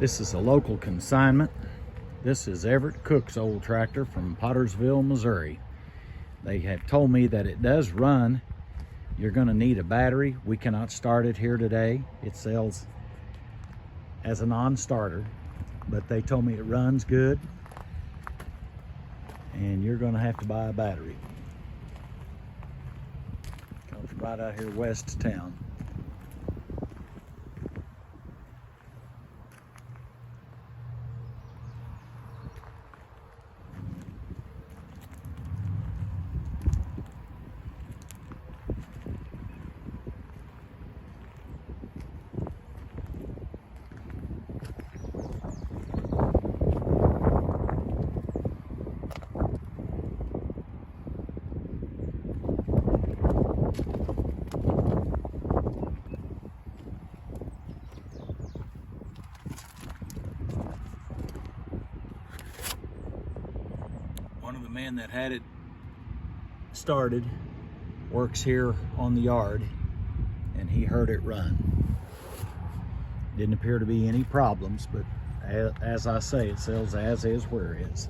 This is a local consignment. This is Everett Cook's old tractor from Pottersville, Missouri. They have told me that it does run. You're going to need a battery. We cannot start it here today. It sells as a non-starter, but they told me it runs good, and you're going to have to buy a battery. Comes right out here west of town. One of the men that had it started works here on the yard, and he heard it run. Didn't appear to be any problems, but as I say, it sells as is where it is.